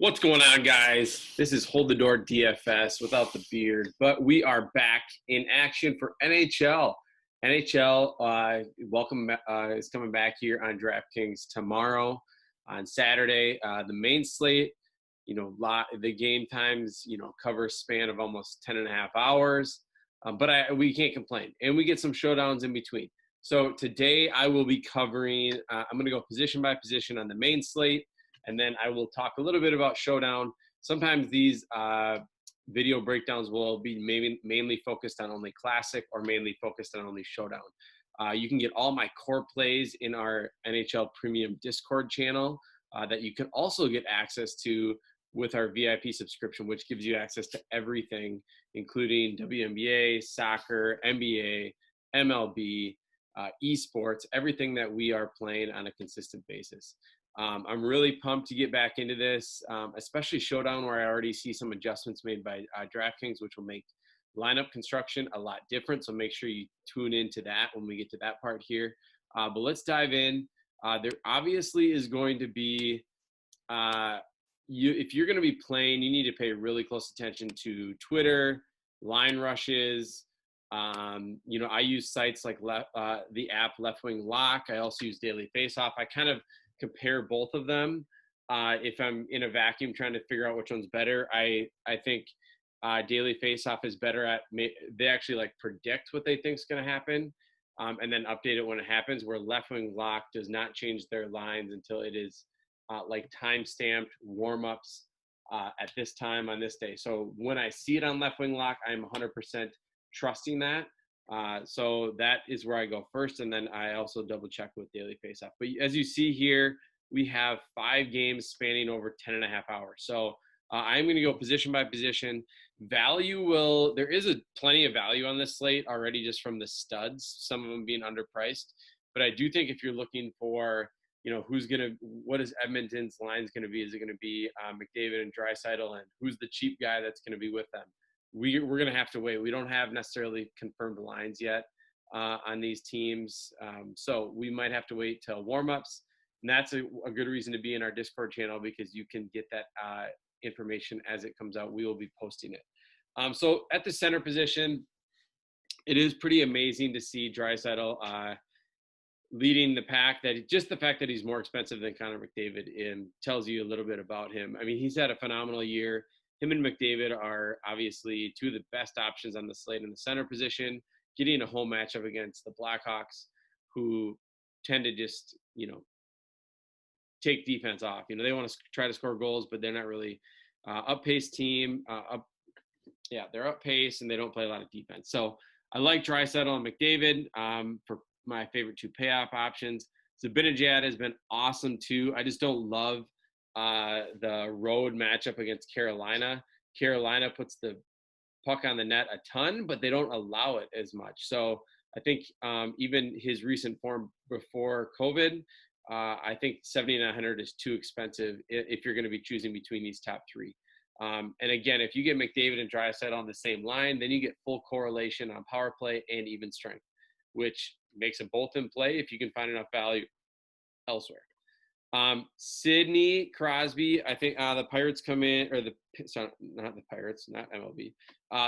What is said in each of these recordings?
What's going on, guys? This is Hold the Door DFS without the beard, but we are back in action for NHL. NHL, welcome, is coming back here on Draftkings tomorrow on Saturday. The main slate, the game times, cover a span of almost 10 and a half hours, but we can't complain. And we get some showdowns in between. So today I will be covering, I'm going to go position by position on the main slate. And then I will talk a little bit about Showdown. Sometimes these video breakdowns will be mainly focused on only Classic or mainly focused on only Showdown. You can get all my core plays in our NHL Premium Discord channel that you can also get access to with our VIP subscription, which gives you access to everything, including WNBA, soccer, NBA, MLB, esports, everything that we are playing on a consistent basis. I'm really pumped to get back into this, especially Showdown, where I already see some adjustments made by Draftkings, which will make lineup construction a lot different. So make sure you tune into that when we get to that part here. But let's dive in. There obviously is going to be, if you're going to be playing, you need to pay really close attention to Twitter, line rushes. I use sites like the app Left Wing Lock. I also use Daily Faceoff. I kind of compare both of them. If I'm in a vacuum trying to figure out which one's better, I think Daily Faceoff is better at, they actually predict what they think is going to happen and then update it when it happens, where Left Wing Lock does not change their lines until it is time-stamped warm-ups at this time on this day. So when I see it on Left Wing Lock, I'm 100% trusting that. So that is where I go first, and then I also double check with Daily Faceoff. But as you see here, we have 5 games spanning over 10 and a half hours. So I'm going to go position by position. There is plenty of value on this slate already just from the studs, some of them being underpriced. But I do think if you're looking for, what is Edmonton's lines going to be? Is it going to be McDavid and Draisaitl, and who's the cheap guy that's going to be with them? We're going to have to wait. We don't have necessarily confirmed lines yet on these teams. So we might have to wait till warm-ups. And that's a good reason to be in our Discord channel, because you can get that information as it comes out. We will be posting it. So at the center position, it is pretty amazing to see Draisaitl leading the pack. Just the fact that he's more expensive than Connor McDavid tells you a little bit about him. I mean, he's had a phenomenal year. Him and McDavid are obviously two of the best options on the slate in the center position, getting a home matchup against the Blackhawks, who tend to just, take defense off. They want to try to score goals, but they're not really up-paced team. They're up-paced, and they don't play a lot of defense. So I like Draisaitl and McDavid for my favorite 2 payoff options. Zibanejad has been awesome, too. I just don't love the road matchup against Carolina. Carolina puts the puck on the net a ton, but they don't allow it as much. So I think even his recent form before COVID, I think 7,900 is too expensive if you're going to be choosing between these top 3. And again, if you get McDavid and Draisaitl on the same line, then you get full correlation on power play and even strength, which makes them both in play if you can find enough value elsewhere. Sidney Crosby, I think the Pirates come in, not the Pirates, not MLB.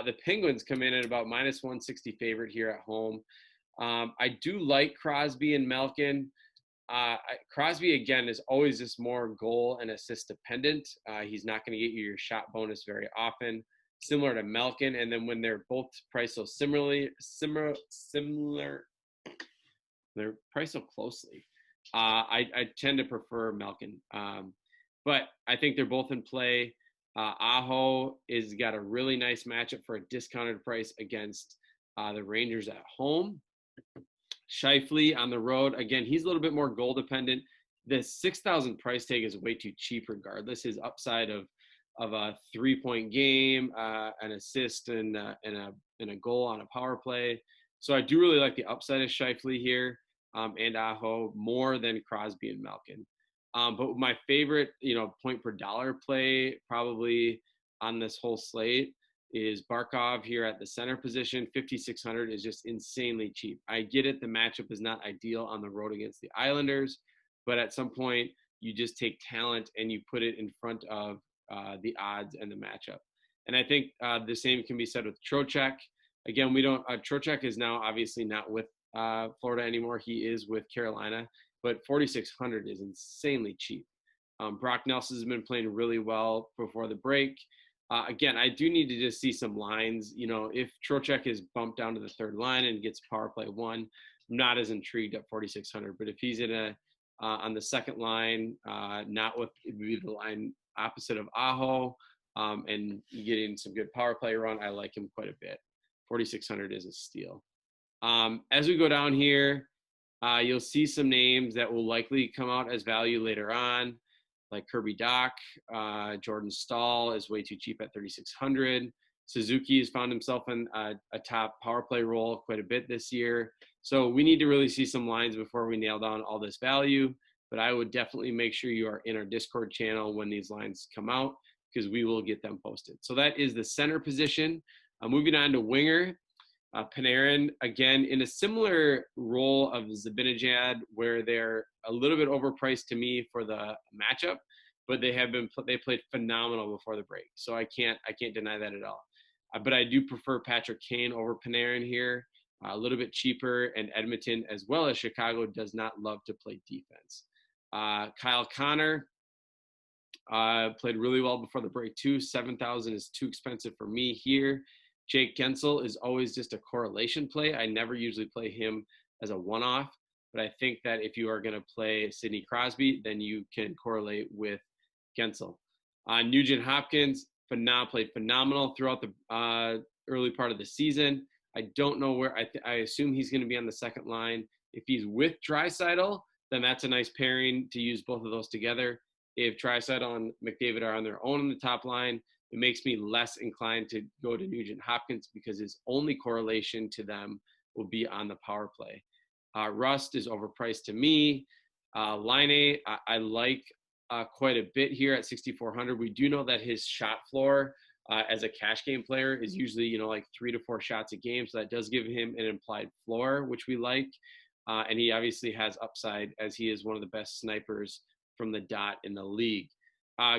The Penguins come in at about -160 favorite here at home. I do like Crosby and Malkin. Crosby, again, is always just more goal and assist dependent. He's not going to get you your shot bonus very often, similar to Malkin. And then when they're both priced so similar, they're priced so closely. I tend to prefer Malkin. But I think they're both in play. Aho is got a really nice matchup for a discounted price against the Rangers at home. Scheifele on the road. Again, he's a little bit more goal dependent. The 6,000 price tag is way too cheap regardless. His upside of a 3-point game, an assist, and a goal on a power play. So I do really like the upside of Scheifele here. And Aho more than Crosby and Malkin. But my favorite, point per dollar play probably on this whole slate is Barkov here at the center position. 5,600 is just insanely cheap. I get it. The matchup is not ideal on the road against the Islanders, but at some point you just take talent and you put it in front of the odds and the matchup. And I think the same can be said with Trocheck. Again, Trocheck is now obviously not with Florida anymore. He is with Carolina, but 4,600 is insanely cheap. Brock Nelson has been playing really well before the break. Again, I do need to just see some lines. If Trocheck is bumped down to the third line and gets power play 1, I'm not as intrigued at 4,600. But if he's in on the second line, not with the line opposite of Aho, and getting some good power play run, I like him quite a bit. 4,600 is a steal. As we go down here, you'll see some names that will likely come out as value later on, like Kirby Dach. Jordan Staal is way too cheap at 3,600. Suzuki has found himself in a top power play role quite a bit this year. So we need to really see some lines before we nail down all this value. But I would definitely make sure you are in our Discord channel when these lines come out, because we will get them posted. So that is the center position. Moving on to winger. Panarin, again, in a similar role of Zibanejad, where they're a little bit overpriced to me for the matchup, but they played phenomenal before the break. So I can't deny that at all. But I do prefer Patrick Kane over Panarin here, a little bit cheaper, and Edmonton as well as Chicago does not love to play defense. Kyle Connor played really well before the break too. 7,000 is too expensive for me here. Jake Gensel is always just a correlation play. I never usually play him as a one-off, but I think that if you are going to play Sidney Crosby, then you can correlate with Gensel. Nugent Hopkins played phenomenal throughout the early part of the season. I don't know where. I assume he's going to be on the second line. If he's with Draisaitl, then that's a nice pairing to use both of those together. If Draisaitl and McDavid are on their own on the top line, it makes me less inclined to go to Nugent Hopkins because his only correlation to them will be on the power play. Rust is overpriced to me. Line I like quite a bit here at 6,400. We do know that his shot floor as a cash game player is usually, like 3 to 4 shots a game. So that does give him an implied floor, which we like. And he obviously has upside as he is one of the best snipers from the dot in the league.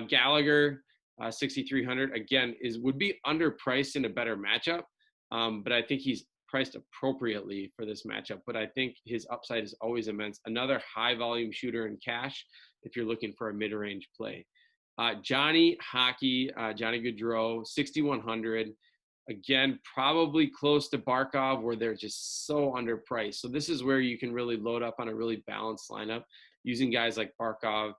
Gallagher, 6,300 again would be underpriced in a better matchup, but I think he's priced appropriately for this matchup. But I think his upside is always immense. Another high volume shooter in cash if you're looking for a mid-range play. Johnny Gaudreau, 6,100. Again, probably close to Barkov, where they're just so underpriced. So this is where you can really load up on a really balanced lineup using guys like Barkov,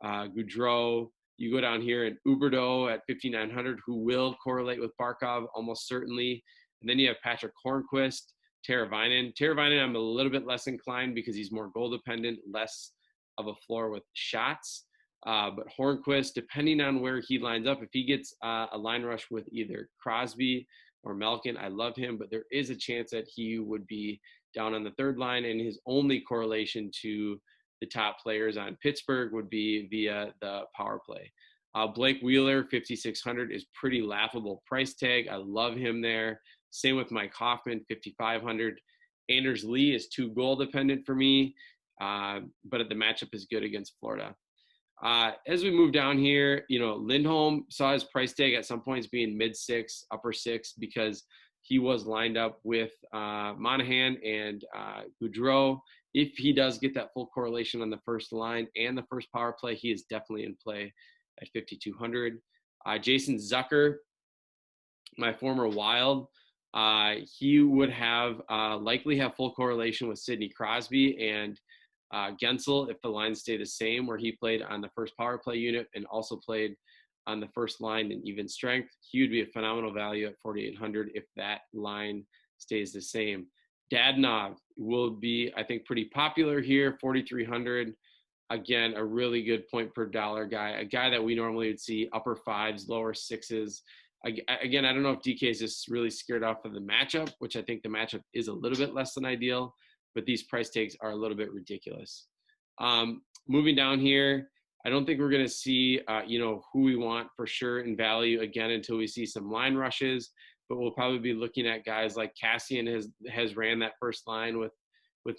Gaudreau. You go down here at Huberdeau at 5,900, who will correlate with Barkov almost certainly. And then you have Patrick Hornqvist, Teravainen. Teravainen, I'm a little bit less inclined because he's more goal dependent, less of a floor with shots. But Hornqvist, depending on where he lines up, if he gets a line rush with either Crosby or Malkin, I love him. But there is a chance that he would be down on the third line, and his only correlation to the top players on Pittsburgh would be via the power play. Blake Wheeler, 5,600 is pretty laughable price tag. I love him there. Same with Mike Hoffman, 5,500. Anders Lee is too goal dependent for me, but the matchup is good against Florida. As we move down here, Lindholm saw his price tag at some points being mid-6, upper-6, because he was lined up with Monahan and Gaudreau. If he does get that full correlation on the first line and the first power play, he is definitely in play at 5,200. Jason Zucker, my former Wild, he would likely have full correlation with Sidney Crosby and Gensel if the lines stay the same, where he played on the first power play unit and also played on the first line in even strength. He would be a phenomenal value at 4,800 if that line stays the same. Dadonov will be, I think, pretty popular here, 4,300. Again, a really good point per dollar guy, a guy that we normally would see upper 5s, lower 6s. Again, I don't know if DK is just really scared off of the matchup, which I think the matchup is a little bit less than ideal, but these price tags are a little bit ridiculous. Moving down here, I don't think we're going to see, who we want for sure in value again until we see some line rushes, but we'll probably be looking at guys like Cassian has ran that first line with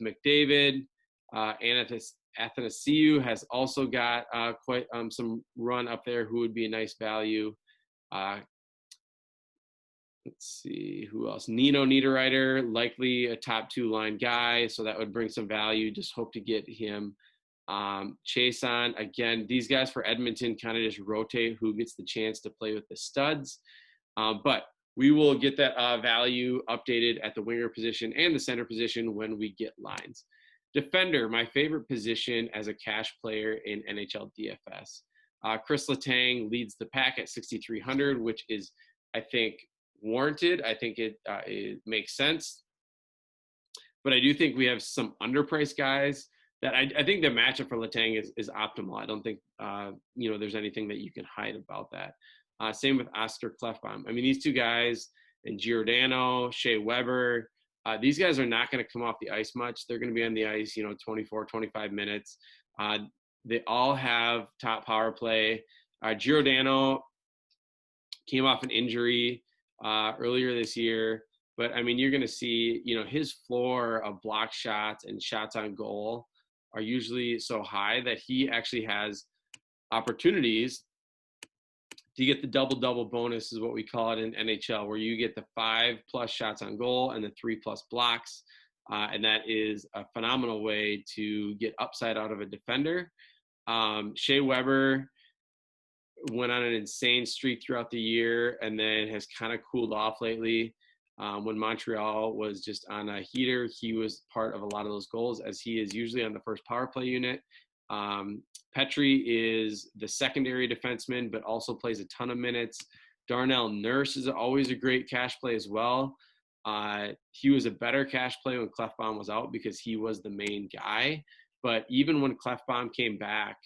McDavid. Athanasiou has also got quite some run up there, who would be a nice value. Let's see, who else? Nino Niederreiter, likely a top 2 line guy, so that would bring some value. Just hope to get him. Chason, again, these guys for Edmonton kind of just rotate who gets the chance to play with the studs. But we will get that value updated at the winger position and the center position when we get lines. Defender, my favorite position as a cash player in NHL DFS. Chris Letang leads the pack at 6,300, which is, I think, warranted. I think it makes sense. But I do think we have some underpriced guys that I think the matchup for Letang is optimal. I don't think there's anything that you can hide about that. Same with Oscar Klefbom. I mean, these two guys, and Giordano, Shea Weber, these guys are not going to come off the ice much. They're going to be on the ice, 24, 25 minutes. They all have top power play. Giordano came off an injury earlier this year. But, I mean, you're going to see, his floor of block shots and shots on goal are usually so high that he actually has opportunities to get the double-double bonus, is what we call it in NHL, where you get the 5+ shots on goal and the 3+ blocks. And that is a phenomenal way to get upside out of a defender. Shea Weber went on an insane streak throughout the year and then has kind of cooled off lately. When Montreal was just on a heater, he was part of a lot of those goals, as he is usually on the first power play unit. Petrie is the secondary defenseman, but also plays a ton of minutes. Darnell Nurse is always a great cash play as well. He was a better cash play when Klefbom was out because he was the main guy. But even when Klefbom came back,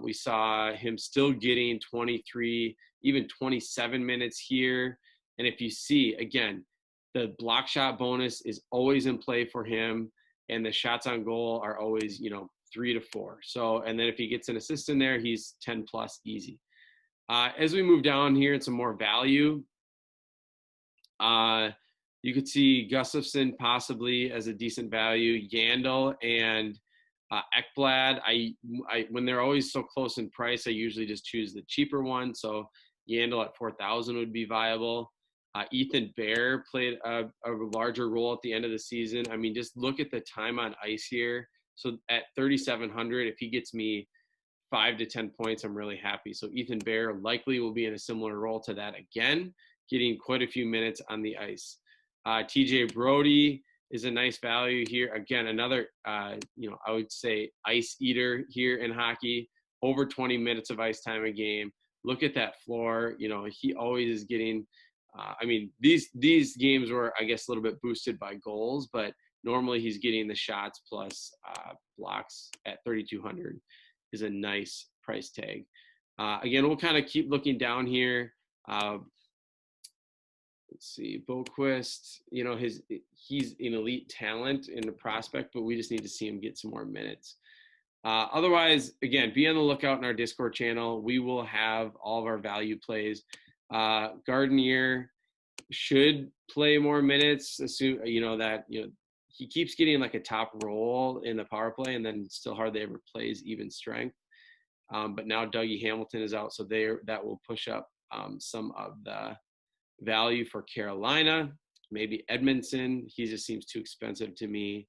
we saw him still getting 23, even 27 minutes here. And if you see, again, the block shot bonus is always in play for him, and the shots on goal are always, 3 to 4. So, and then if he gets an assist in there, he's 10+ easy. As we move down here and some more value, you could see Gustafsson possibly as a decent value. Yandel and Ekblad, I when they're always so close in price, I usually just choose the cheaper one. So Yandel at 4,000 would be viable. Ethan Bear played a larger role at the end of the season. I mean, just look at the time on ice here. So at 3,700, if he gets me 5 to 10 points, I'm really happy. So Ethan Bear likely will be in a similar role to that again, getting quite a few minutes on the ice. TJ Brody is a nice value here. Again, another, I would say ice eater here in hockey, over 20 minutes of ice time a game. Look at that floor. He always is getting, these games were, I guess, a little bit boosted by goals, but normally he's getting the shots plus blocks at 3,200 is a nice price tag. Again, we'll kind of keep looking down here. Let's see, Boquist, he's an elite talent in the prospect, but we just need to see him get some more minutes. Otherwise, again, be on the lookout in our Discord channel. We will have all of our value plays. Gardenier should play more minutes. Assume he keeps getting like a top role in the power play, and then still hardly ever plays even strength. But now Dougie Hamilton is out, so that will push up some of the value for Carolina. Maybe Edmondson. He just seems too expensive to me.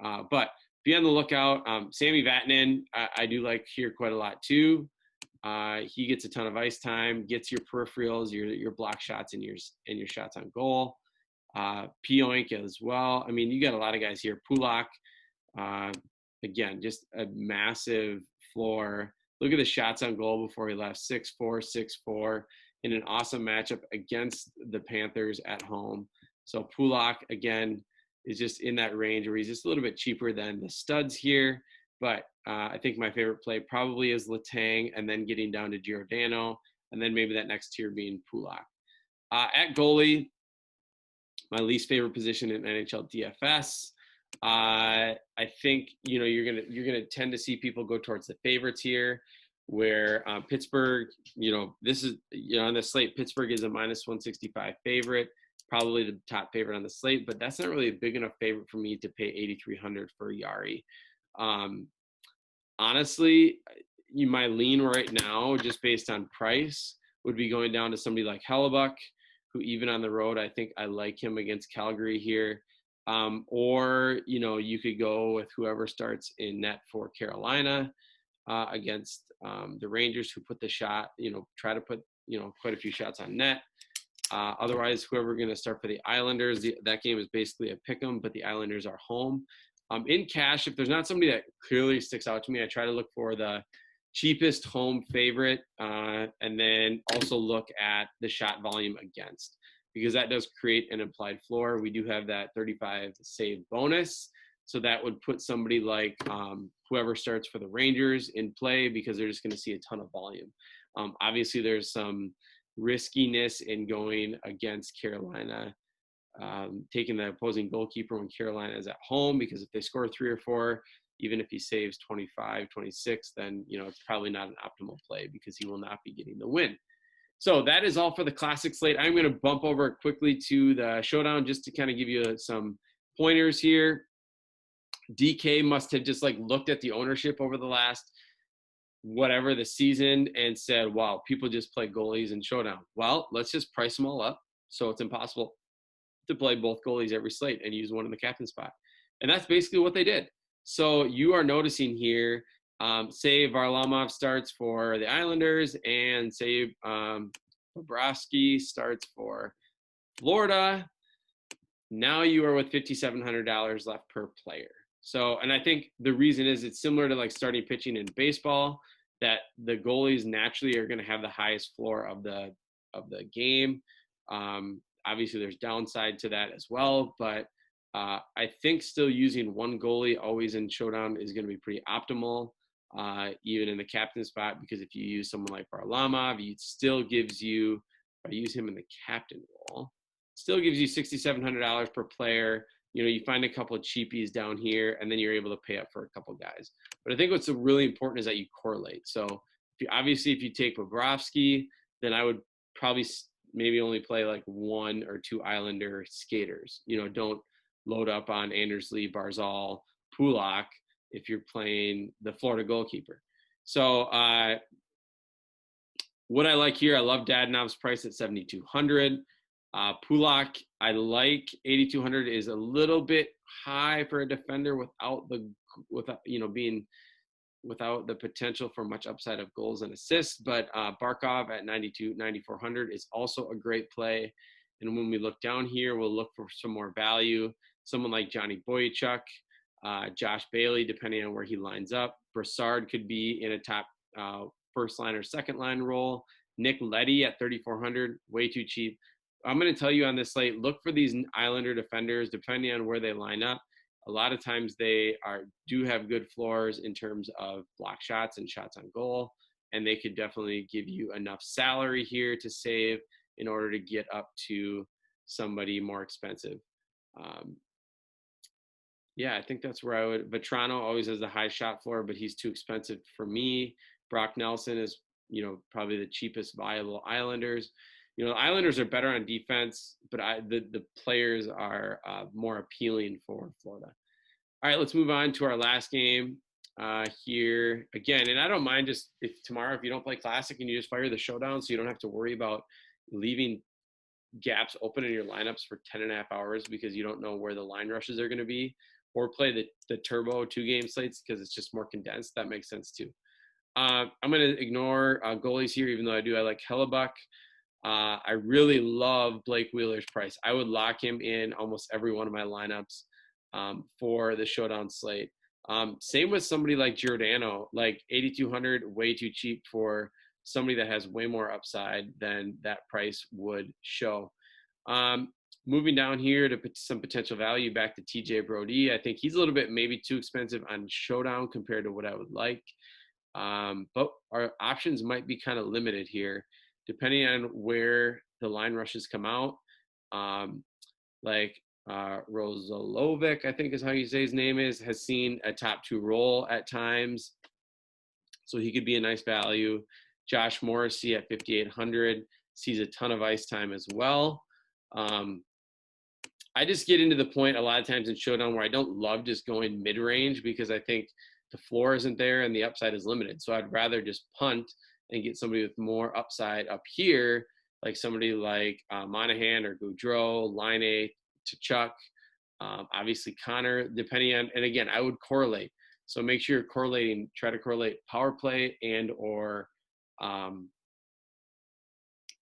But be on the lookout. Sammy Vatnan, I do like here quite a lot too. He gets a ton of ice time, gets your peripherals, your block shots, and your shots on goal. Pionk as well. I mean, you got a lot of guys here. Pulak, again, just a massive floor. Look at the shots on goal before he left. 6'4", 6'4", in an awesome matchup against the Panthers at home. So Pulak, again, is just in that range where he's just a little bit cheaper than the studs here. But I think my favorite play probably is Letang, and then getting down to Giordano, and then maybe that next tier being Pulak. At goalie, my least favorite position in NHL DFS. I think you're gonna tend to see people go towards the favorites here, where Pittsburgh, this is on the slate. Pittsburgh is a -165 favorite, probably the top favorite on the slate, but that's not really a big enough favorite for me to pay 8,300 for Yari. Honestly, my lean right now, just based on price, would be going down to somebody like Hellebuck, who even on the road, I think I like him against Calgary here. Or, you could go with whoever starts in net for Carolina against the Rangers, who put the shot, try to put, quite a few shots on net. Otherwise, whoever going to start for the Islanders, that game is basically a pick 'em, but the Islanders are home. In cash, if there's not somebody that clearly sticks out to me, I try to look for the cheapest home favorite, and then also look at the shot volume against, because that does create an implied floor. We do have that 35 save bonus, so that would put somebody like whoever starts for the Rangers in play, because they're just going to see a ton of volume. Obviously, there's some riskiness in going against Carolina, taking the opposing goalkeeper when Carolina is at home, because if they score 3 or 4, even if he saves 25, 26, then, it's probably not an optimal play, because he will not be getting the win. So that is all for the classic slate. I'm going to bump over quickly to the showdown just to kind of give you some pointers here. DK must have just looked at the ownership over the last the season and said, wow, people just play goalies in showdown. Well, let's just price them all up, so it's impossible to play both goalies every slate and use one in the captain spot. And that's basically what they did. So you are noticing here, say Varlamov starts for the Islanders, and say Bobrovsky starts for Florida. Now you are with $5,700 left per player. So, and I think the reason is it's similar to starting pitching in baseball, that the goalies naturally are going to have the highest floor of the game. Obviously, there's downside to that as well, but I think still using one goalie always in showdown is going to be pretty optimal, even in the captain spot, because if you use someone like Varlamov, it still gives you, if I use him in the captain role, still gives you $6,700 per player. You find a couple of cheapies down here, and then you're able to pay up for a couple of guys. But I think what's really important is that you correlate. So if you take Bobrovsky, then I would probably maybe only play 1 or 2 Islander skaters. Don't load up on Anders Lee, Barzal, Pulak if you're playing the Florida goalkeeper. So what I like here, I love Dadonov's price at $7,200. Pulak, I like 8,200, is a little bit high for a defender without the potential for much upside of goals and assists. But Barkov at 9,400 is also a great play. And when we look down here, we'll look for some more value. Someone like Johnny Boychuk, Josh Bailey, depending on where he lines up. Brassard could be in a top first line or second line role. Nick Leddy at 3,400, way too cheap. I'm going to tell you on this slate, look for these Islander defenders, depending on where they line up. A lot of times they do have good floors in terms of block shots and shots on goal, and they could definitely give you enough salary here to save in order to get up to somebody more expensive. I think that's where I would. Vetrano always has the high shot floor, but he's too expensive for me. Brock Nelson is, probably the cheapest viable Islanders. The Islanders are better on defense, but the players are more appealing for Florida. All right, let's move on to our last game here again. And I don't mind just if you don't play Classic and you just fire the Showdown, so you don't have to worry about leaving gaps open in your lineups for 10.5 hours because you don't know where the line rushes are going to be, or play the Turbo 2-game slates because it's just more condensed. That makes sense too. I'm going to ignore goalies here, even though I like Hellebuck. I really love Blake Wheeler's price. I would lock him in almost every one of my lineups for the Showdown slate. Same with somebody like Giordano, 8,200, way too cheap for somebody that has way more upside than that price would show. Moving down here to some potential value, back to TJ Brodie. I think he's a little bit maybe too expensive on Showdown compared to what I would like. But our options might be kind of limited here, depending on where the line rushes come out. Rozalovic, I think is how you say his name is, has seen a top 2 role at times. So he could be a nice value. Josh Morrissey at 5,800 sees a ton of ice time as well. I just get into the point a lot of times in Showdown where I don't love just going mid-range, because I think the floor isn't there and the upside is limited. So I'd rather just punt and get somebody with more upside up here, like somebody like Monahan or Gaudreau, Line, Tkachuk, obviously Connor, depending on, and again, I would correlate. So make sure you're correlating, try to correlate power play and or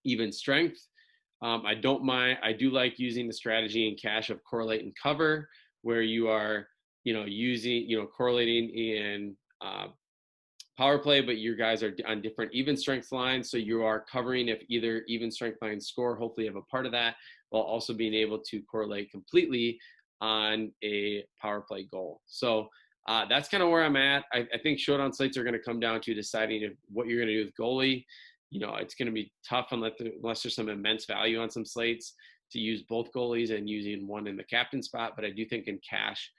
even strength. I don't mind, I do like using the strategy in cash of correlate and cover, where you are, using, correlating in power play, but your guys are on different even strength lines. So you are covering if either even strength lines score, hopefully you have a part of that, while also being able to correlate completely on a power play goal. So that's kind of where I'm at. I think showdown slates are going to come down to deciding what you're going to do with goalie. It's going to be tough unless there's some immense value on some slates to use both goalies and using one in the captain spot. But I do think in cash,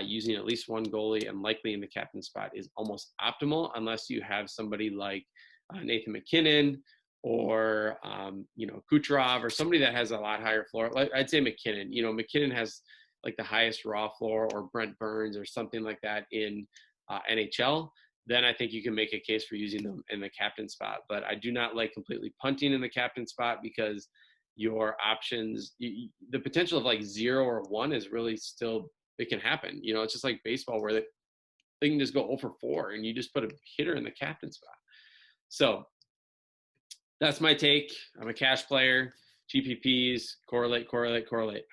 using at least one goalie and likely in the captain spot is almost optimal, unless you have somebody like Nathan McKinnon or, Kucherov or somebody that has a lot higher floor. I'd say McKinnon. McKinnon has like the highest raw floor, or Brent Burns or something like that in NHL. Then I think you can make a case for using them in the captain spot. But I do not like completely punting in the captain spot, because your options, the potential of like 0 or 1 is really still, it can happen. It's just like baseball, where they can just go 0 for 4 and you just put a hitter in the captain spot. So that's my take. I'm a cash player. GPPs, correlate.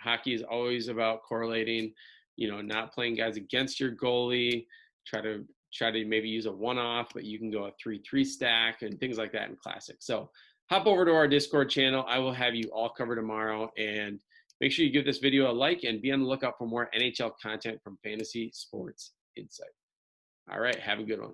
Hockey is always about correlating, not playing guys against your goalie. Try to maybe use a one-off, but you can go a 3-3 stack and things like that in Classic. So hop over to our Discord channel. I will have you all covered tomorrow, and make sure you give this video a like and be on the lookout for more NHL content from Fantasy Sports Insight. All right, have a good one.